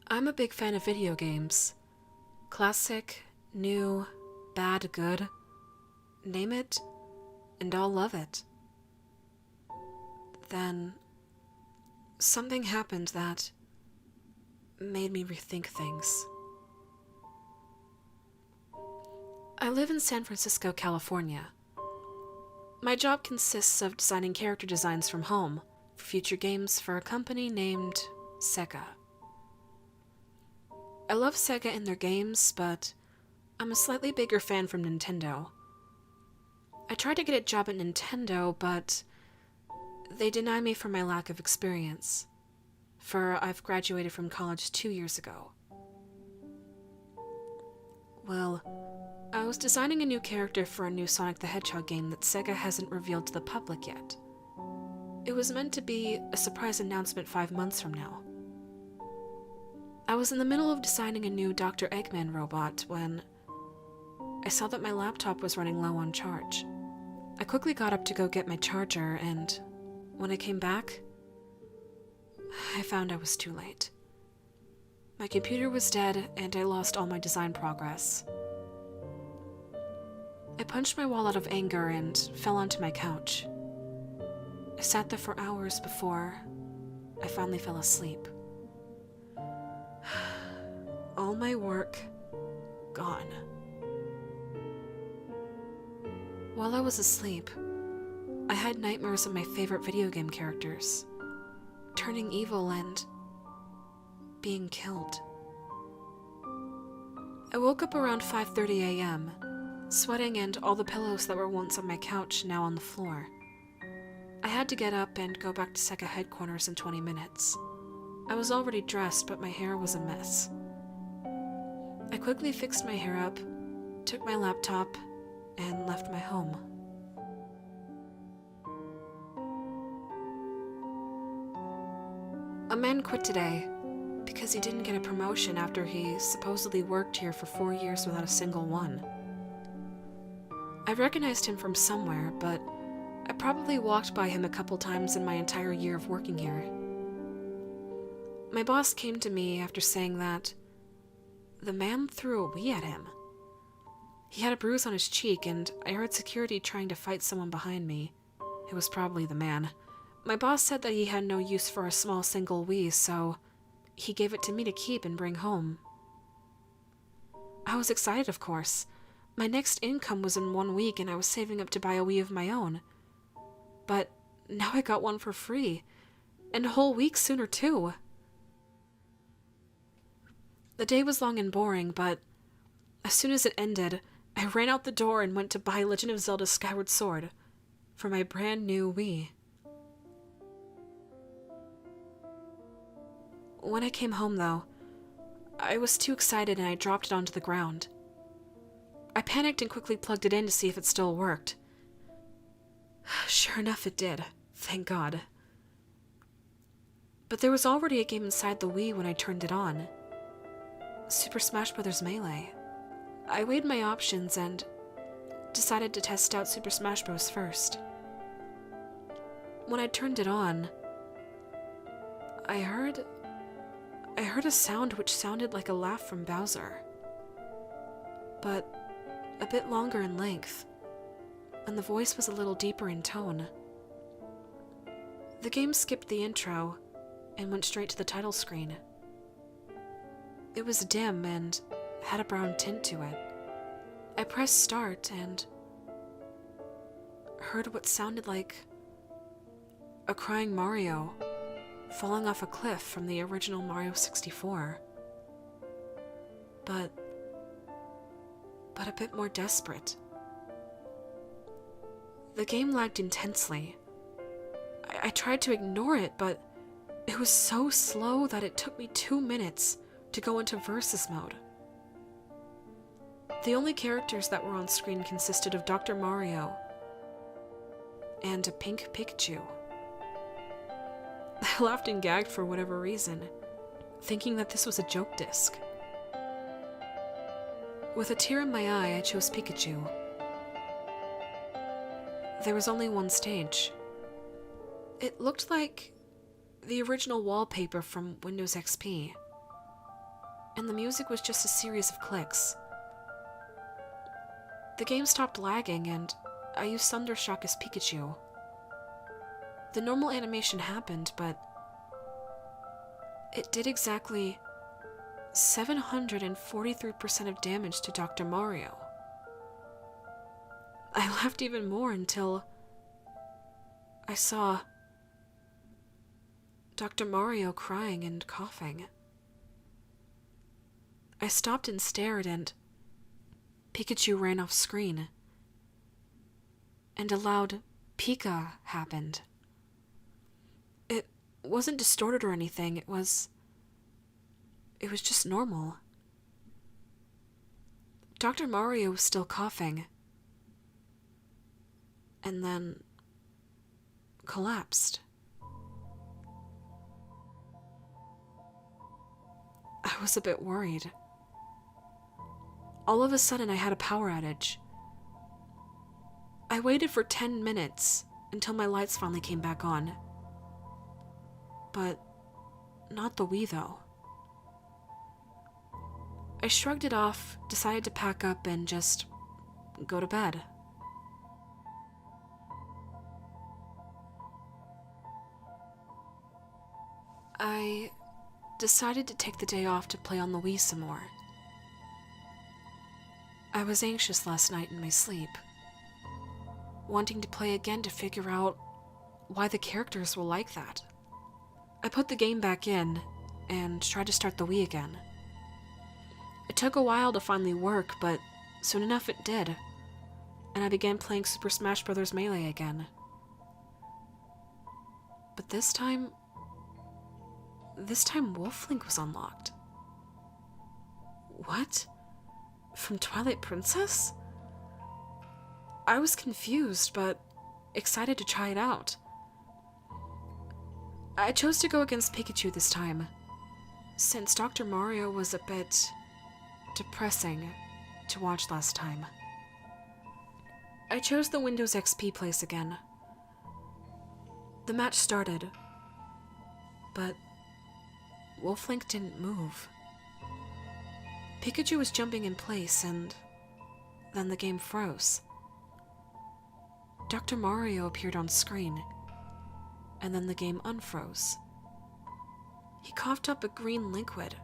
I'm a big fan of video games. Classic, new, bad, good. Name it, and I'll love it. Then, something happened that made me rethink things. I live in San Francisco, California. My job consists of designing character designs from home for future games for a company named Sega. I love Sega and their games, but I'm a slightly bigger fan from Nintendo. I tried to get a job at Nintendo, but they denied me for my lack of experience, for I've graduated from college 2 years ago. Well, I was designing a new character for a new Sonic the Hedgehog game that Sega hasn't revealed to the public yet. It was meant to be a surprise announcement 5 months from now. I was in the middle of designing a new Dr. Eggman robot when I saw that my laptop was running low on charge. I quickly got up to go get my charger, and when I came back, I found I was too late. My computer was dead, and I lost all my design progress. I punched my wall out of anger and fell onto my couch. I sat there for hours before I finally fell asleep. All my work gone. While I was asleep, I had nightmares of my favorite video game characters turning evil and being killed. I woke up around 5:30 a.m., sweating and all the pillows that were once on my couch now on the floor. I had to get up and go back to Sega headquarters in 20 minutes. I was already dressed, but my hair was a mess. I quickly fixed my hair up, took my laptop, and left my home. A man quit today because he didn't get a promotion after he supposedly worked here for 4 years without a single one. I recognized him from somewhere, but I probably walked by him a couple times in my entire year of working here. My boss came to me after saying that the man threw a Wii at him. He had a bruise on his cheek, and I heard security trying to fight someone behind me. It was probably the man. My boss said that he had no use for a small single Wii, so he gave it to me to keep and bring home. I was excited, of course. My next income was in 1 week, and I was saving up to buy a Wii of my own. But now I got one for free, and a whole week sooner too. The day was long and boring, but as soon as it ended, I ran out the door and went to buy Legend of Zelda Skyward Sword for my brand new Wii. When I came home, though, I was too excited and I dropped it onto the ground. I panicked and quickly plugged it in to see if it still worked. Sure enough, it did. Thank God. But there was already a game inside the Wii when I turned it on. Super Smash Bros. Melee. I weighed my options and decided to test out Super Smash Bros. First. When I turned it on, I heard a sound which sounded like a laugh from Bowser, but a bit longer in length, and the voice was a little deeper in tone. The game skipped the intro and went straight to the title screen. It was dim and had a brown tint to it. I pressed start and heard what sounded like a crying Mario falling off a cliff from the original Mario 64. But a bit more desperate. The game lagged intensely. I tried to ignore it, but it was so slow that it took me 2 minutes to go into versus mode. The only characters that were on screen consisted of Dr. Mario and a pink Pikachu. I laughed and gagged for whatever reason, thinking that this was a joke disc. With a tear in my eye, I chose Pikachu. There was only one stage. It looked like the original wallpaper from Windows XP. and the music was just a series of clicks. The game stopped lagging, and I used Thundershock as Pikachu. The normal animation happened, but it did exactly 743% of damage to Dr. Mario. I laughed even more until I saw Dr. Mario crying and coughing. I stopped and stared, and Pikachu ran off screen, and a loud Pika happened. It wasn't distorted or anything, it was just normal. Dr. Mario was still coughing, and then collapsed. I was a bit worried. All of a sudden, I had a power outage. I waited for 10 minutes until my lights finally came back on. But not the Wii, though. I shrugged it off, decided to pack up, and just go to bed. I decided to take the day off to play on the Wii some more. I was anxious last night in my sleep, wanting to play again to figure out why the characters were like that. I put the game back in and tried to start the Wii again. It took a while to finally work, but soon enough it did, and I began playing Super Smash Bros. Melee again. But this time Wolf Link was unlocked. What? From Twilight Princess? I was confused, but excited to try it out. I chose to go against Pikachu this time, since Dr. Mario was a bit depressing to watch last time. I chose the Windows XP place again. The match started, but Wolf Link didn't move. Pikachu was jumping in place, and then the game froze. Dr. Mario appeared on screen, and then the game unfroze. He coughed up a green liquid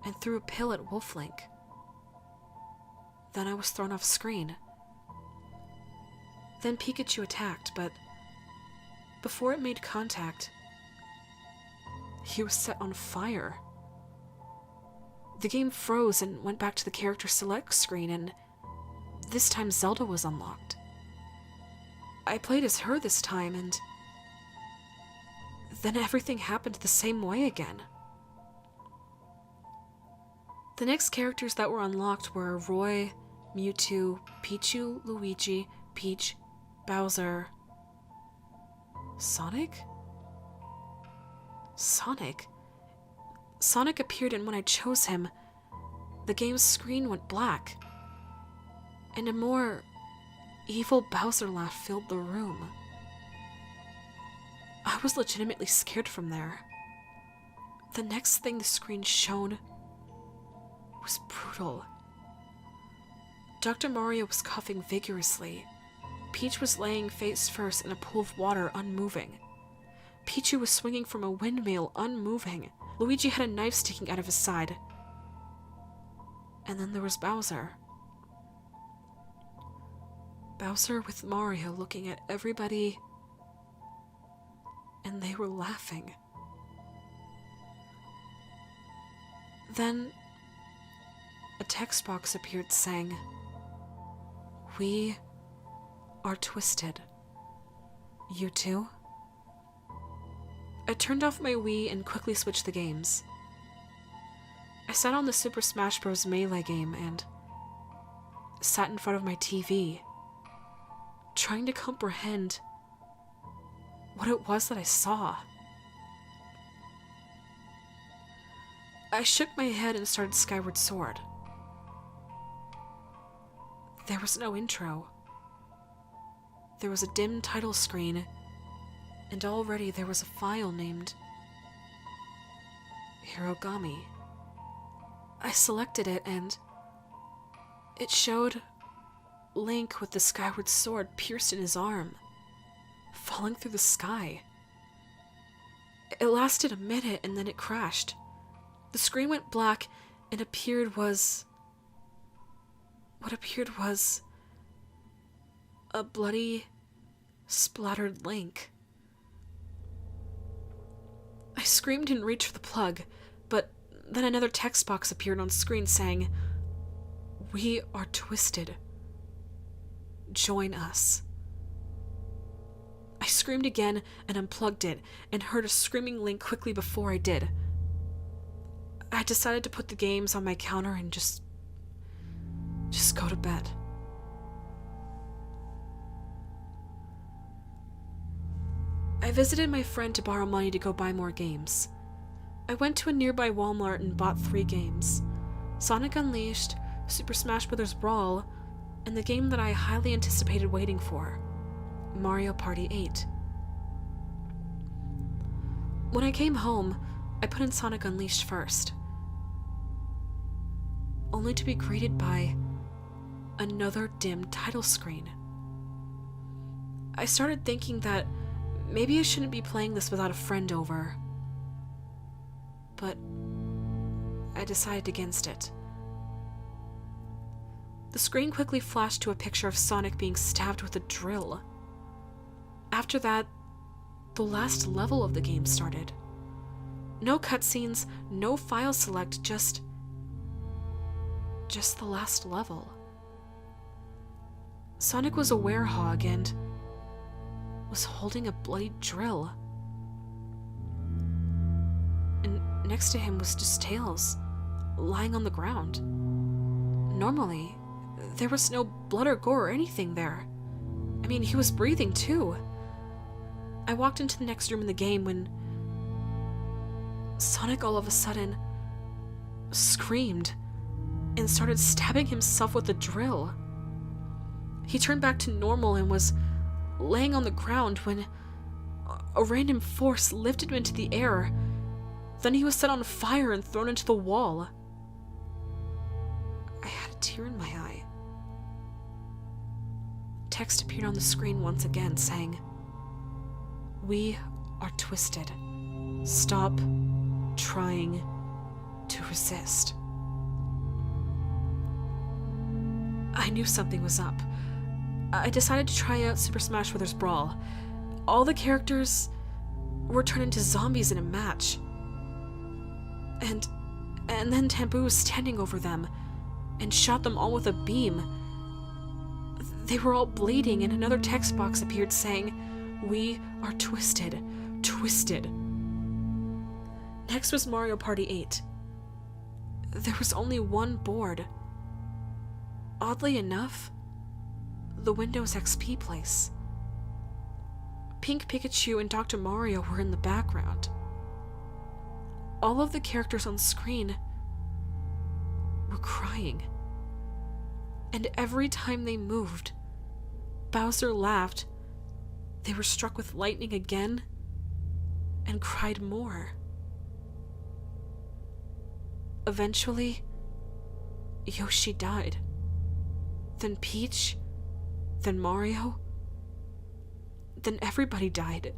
and threw a pill at Wolf Link. Then I was thrown off screen. Then Pikachu attacked, but before it made contact, he was set on fire. The game froze and went back to the character select screen, and this time Zelda was unlocked. I played as her this time, and then everything happened the same way again. The next characters that were unlocked were Roy, Mewtwo, Pichu, Luigi, Peach, Bowser, Sonic? Sonic appeared, and when I chose him, the game's screen went black, and a more evil Bowser laugh filled the room. I was legitimately scared from there. The next thing the screen showed was brutal. Dr. Mario was coughing vigorously. Peach was laying face first in a pool of water, unmoving. Pichu was swinging from a windmill, unmoving. Luigi had a knife sticking out of his side. And then there was Bowser. Bowser with Mario looking at everybody, and they were laughing. Then a text box appeared saying, "We are twisted. You too?" I turned off my Wii and quickly switched the games. I sat on the Super Smash Bros. Melee game and sat in front of my TV, trying to comprehend what it was that I saw. I shook my head and started Skyward Sword. There was no intro. There was a dim title screen, and already there was a file named Hirogami. I selected it, and it showed Link with the skyward sword pierced in his arm, falling through the sky. It lasted a minute, and then it crashed. The screen went black, and what appeared was a bloody, splattered Link. I screamed and reached for the plug, but then another text box appeared on screen saying, "We are twisted. Join us." I screamed again and unplugged it, and heard a screaming Link quickly before I did. I decided to put the games on my counter and just go to bed. I visited my friend to borrow money to go buy more games. I went to a nearby Walmart and bought 3 games: Sonic Unleashed, Super Smash Bros. Brawl, and the game that I highly anticipated waiting for, Mario Party 8. When I came home, I put in Sonic Unleashed first, only to be greeted by another dim title screen. I started thinking that maybe I shouldn't be playing this without a friend over, but I decided against it. The screen quickly flashed to a picture of Sonic being stabbed with a drill. After that, the last level of the game started. No cutscenes, no file select, just the last level. Sonic was a werehog and was holding a bloody drill. And next to him was just Tails, lying on the ground. Normally, there was no blood or gore or anything there. I mean, he was breathing too. I walked into the next room in the game when Sonic all of a sudden screamed and started stabbing himself with a drill. He turned back to normal and was laying on the ground when a random force lifted him into the air. Then he was set on fire and thrown into the wall. I had a tear in my eye. Text appeared on the screen once again saying, "We are twisted. Stop trying to resist." I knew something was up. I decided to try out Super Smash Bros. Brawl. All the characters were turned into zombies in a match. And then Taboo was standing over them and shot them all with a beam. They were all bleeding, and another text box appeared saying, "We are twisted. Twisted." Next was Mario Party 8. There was only one board. Oddly enough, the Windows XP place. Pink Pikachu and Dr. Mario were in the background. All of the characters on screen were crying. And every time they moved, Bowser laughed, they were struck with lightning again, and cried more. Eventually, Yoshi died. Then Peach, then Mario, then everybody died.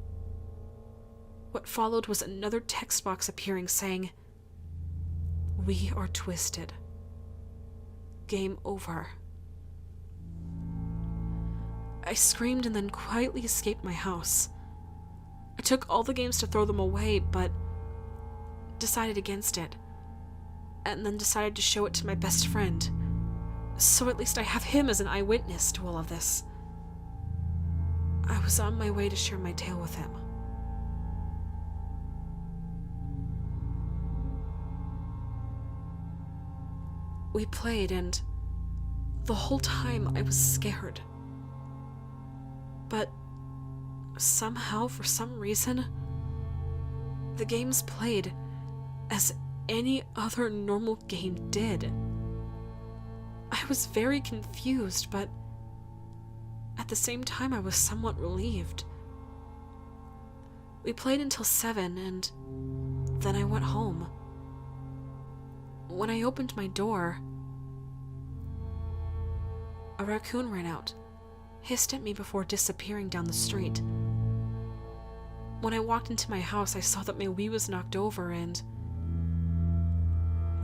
What followed was another text box appearing saying, "We are twisted. Game over." I screamed and then quietly escaped my house. I took all the games to throw them away, but decided against it, and then decided to show it to my best friend, so at least I have him as an eyewitness to all of this. I was on my way to share my tale with him. We played, and the whole time I was scared. But somehow, for some reason, the games played as any other normal game did. I was very confused, but at the same time I was somewhat relieved. We played until 7, and then I went home. when I opened my door, a raccoon ran out, hissed at me before disappearing down the street. When I walked into my house, I saw that my Wii was knocked over and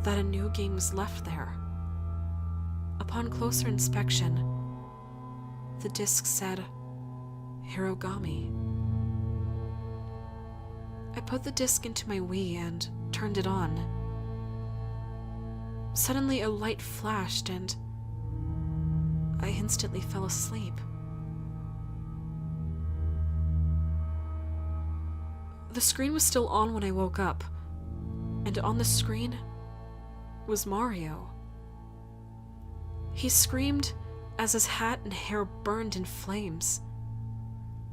that a new game was left there. Upon closer inspection, the disc said Hirogami. I put the disc into my Wii and turned it on. Suddenly a light flashed and I instantly fell asleep. The screen was still on when I woke up, and on the screen was Mario. He screamed as his hat and hair burned in flames.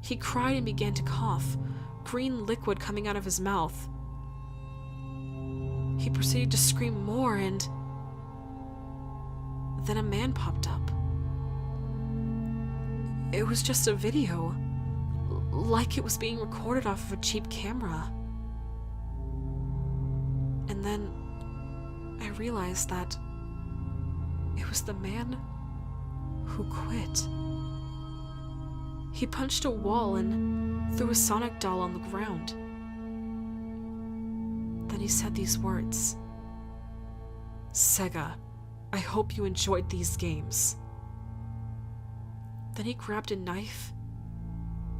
He cried and began to cough, green liquid coming out of his mouth. He proceeded to scream more, and then a man popped up. It was just a video, like it was being recorded off of a cheap camera. And then I realized that it was the man who quit. He punched a wall and threw a Sonic doll on the ground. Then he said these words: "Sega, I hope you enjoyed these games." Then he grabbed a knife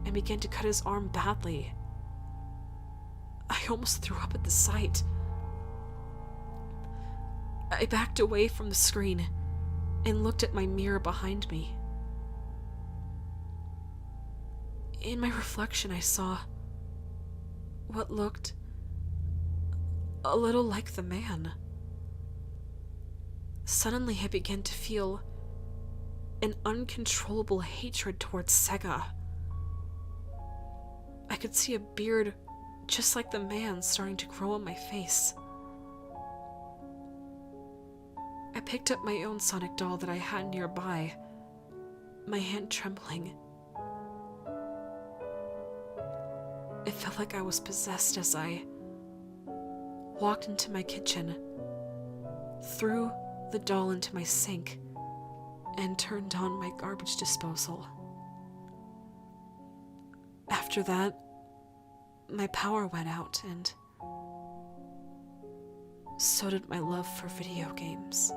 and began to cut his arm badly. I almost threw up at the sight. I backed away from the screen and looked at my mirror behind me. In my reflection, I saw what looked a little like the man. Suddenly, I began to feel an uncontrollable hatred towards Sega. I could see a beard just like the man starting to grow on my face. I picked up my own Sonic doll that I had nearby, my hand trembling. It felt like I was possessed as I walked into my kitchen, threw the doll into my sink, and turned on my garbage disposal. After that, my power went out, and so did my love for video games.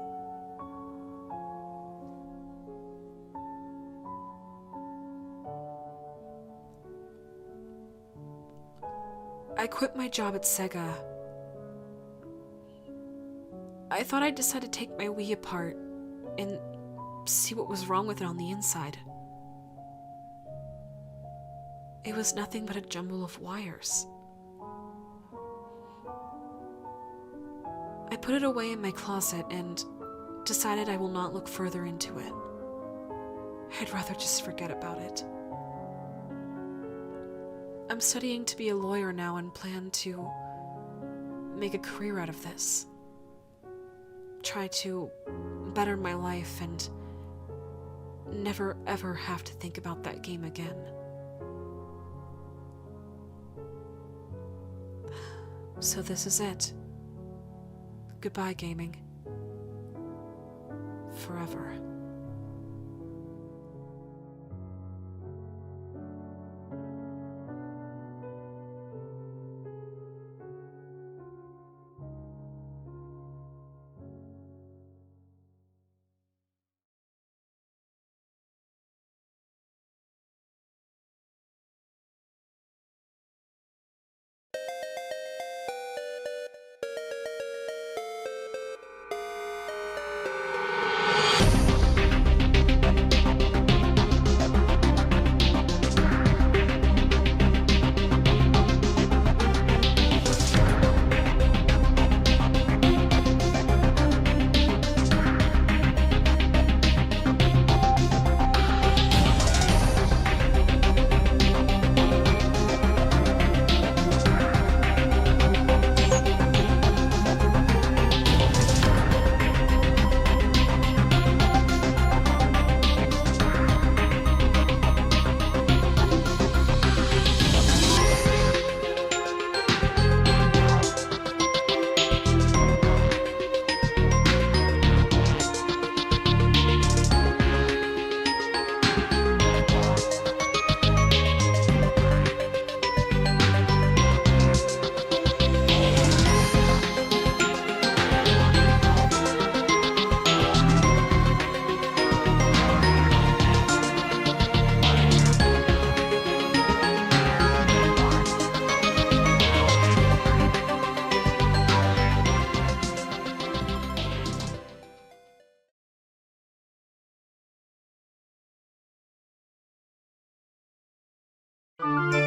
I quit my job at Sega. I thought I'd decide to take my Wii apart and see what was wrong with it on the inside. It was nothing but a jumble of wires. I put it away in my closet and decided I will not look further into it. I'd rather just forget about it. I'm studying to be a lawyer now and plan to make a career out of this. Try to better my life and never ever have to think about that game again. So this is it. Goodbye, gaming. Forever. you.